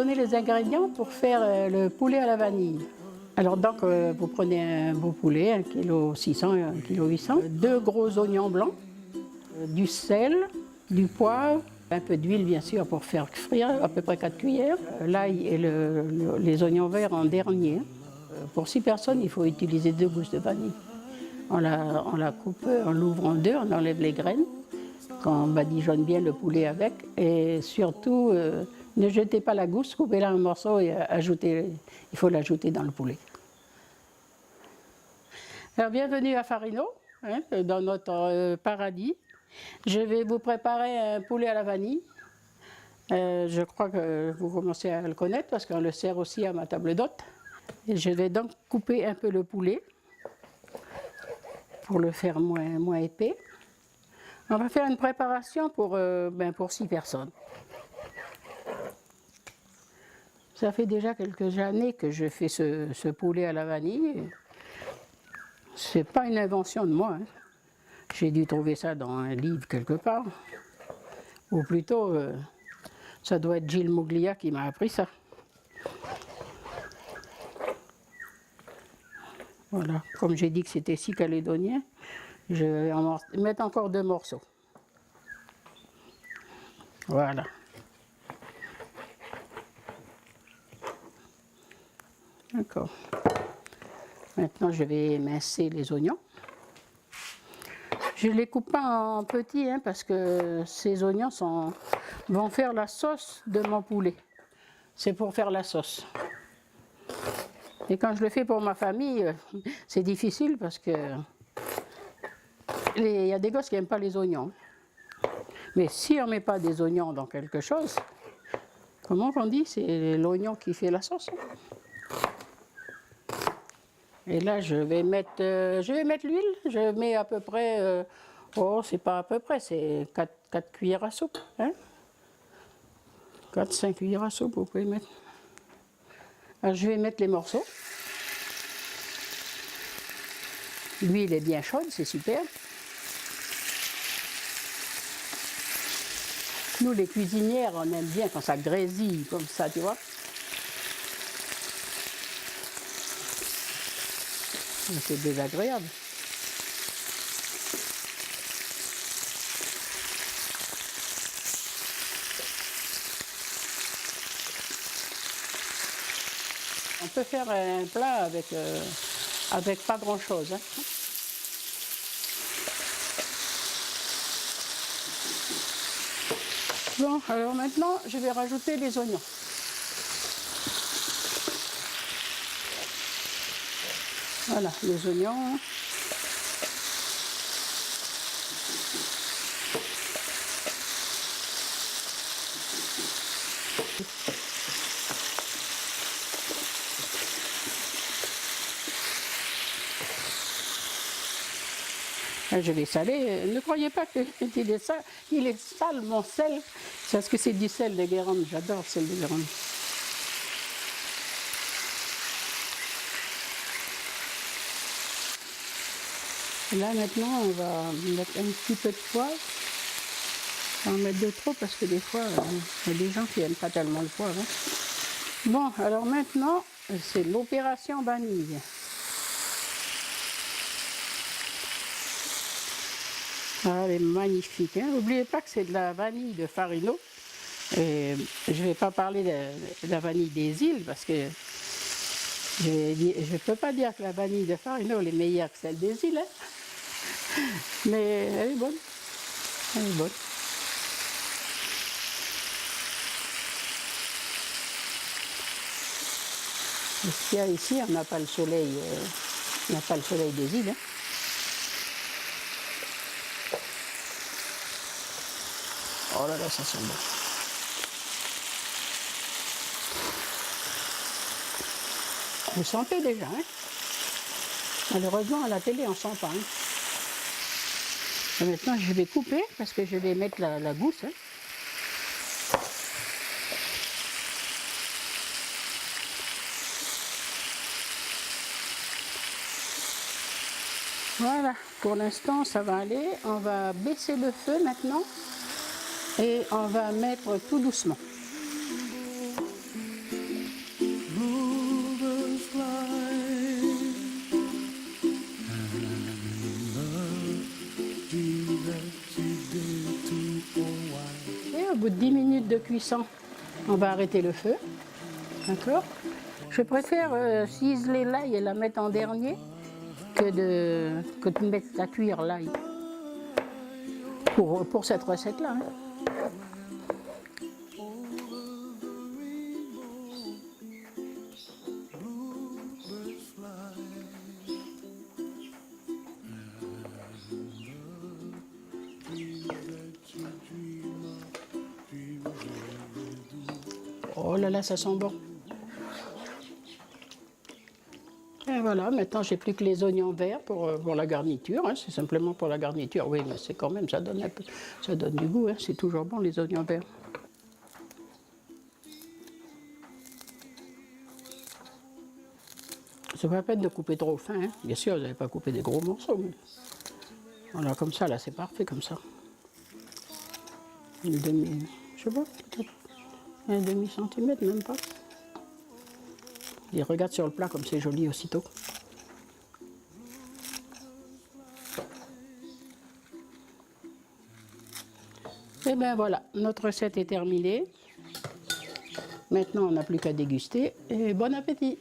donner les ingrédients pour faire le poulet à la vanille. Alors donc, vous prenez un beau poulet, 1,6 kg, 1,8 kg, 2 gros oignons blancs, du sel, du poivre, un peu d'huile bien sûr pour faire frire, à peu près 4 cuillères. L'ail et les oignons verts en dernier. Pour 6 personnes, il faut utiliser 2 gousses de vanille. On la coupe, on l'ouvre en deux, on enlève les graines, on badigeonne bien le poulet avec, et surtout, ne jetez pas la gousse, coupez-la en morceaux et il faut l'ajouter dans le poulet. Alors bienvenue à Farino, hein, dans notre paradis. Je vais vous préparer un poulet à la vanille. Je crois que vous commencez à le connaître parce qu'on le sert aussi à ma table d'hôte. Je vais donc couper un peu le poulet pour le faire moins épais. On va faire une préparation pour 6 personnes. Ça fait déjà quelques années que je fais ce poulet à la vanille. C'est pas une invention de moi, hein. J'ai dû trouver ça dans un livre quelque part. Ou plutôt, ça doit être Gilles Muglia qui m'a appris ça. Voilà, comme j'ai dit que c'était 6 calédoniens, je vais en mettre encore 2 morceaux. Voilà. D'accord. Maintenant, je vais émincer les oignons. Je ne les coupe pas en petits, hein, parce que ces oignons vont faire la sauce de mon poulet. C'est pour faire la sauce. Et quand je le fais pour ma famille, c'est difficile parce que il y a des gosses qui n'aiment pas les oignons. Mais si on ne met pas des oignons dans quelque chose, comment on dit? C'est l'oignon qui fait la sauce. Et là, je vais mettre l'huile. Je mets à peu près, c'est pas à peu près, c'est 4 cuillères à soupe. Hein? 4-5 cuillères à soupe, vous pouvez mettre. Alors, je vais mettre les morceaux. L'huile est bien chaude, c'est super. Nous, les cuisinières, on aime bien quand ça grésille comme ça, tu vois. C'est désagréable. On peut faire un plat avec pas grand-chose, hein. Bon, alors maintenant, je vais rajouter les oignons. Voilà, les oignons. Je vais saler. Ne croyez pas qu'il est sale. Il est sale, mon sel. C'est parce que c'est du sel de Guérande. J'adore le sel de Guérande. Là, maintenant, on va mettre un petit peu de poivre. On va en mettre de trop parce que des fois, il y a des gens qui n'aiment pas tellement le poivre, hein. Bon, alors maintenant, c'est l'opération vanille. Ah, elle est magnifique, hein. N'oubliez pas que c'est de la vanille de Farino. Et je ne vais pas parler de la vanille des îles parce que je ne peux pas dire que la vanille de Farino est meilleure que celle des îles, hein. Mais elle est bonne. Elle est bonne. Ici, on n'a pas le soleil, des îles, hein. Oh là là, ça sent bon. Vous sentez déjà, hein? Malheureusement, à la télé, on ne sent pas, hein. Et maintenant, je vais couper parce que je vais mettre la gousse, hein. Voilà, pour l'instant, ça va aller. On va baisser le feu maintenant et on va mettre tout doucement. bout de 10 minutes de cuisson, on va arrêter le feu. D'accord? Je préfère ciseler l'ail et la mettre en dernier que de mettre à cuire l'ail. Pour cette recette-là. Hein. Oh là là, ça sent bon. Et voilà, maintenant j'ai plus que les oignons verts pour la garniture. Hein. C'est simplement pour la garniture. Oui, mais c'est quand même, ça donne du goût. Hein. C'est toujours bon les oignons verts. C'est pas la peine de couper trop fin. Hein. Bien sûr, vous n'avez pas coupé des gros morceaux. Mais... Voilà, comme ça, là, c'est parfait comme ça. Une demi, je sais pas, peut-être un demi-centimètre, même pas. Et regarde sur le plat comme c'est joli aussitôt. Et bien voilà, notre recette est terminée. Maintenant, on n'a plus qu'à déguster. Et bon appétit!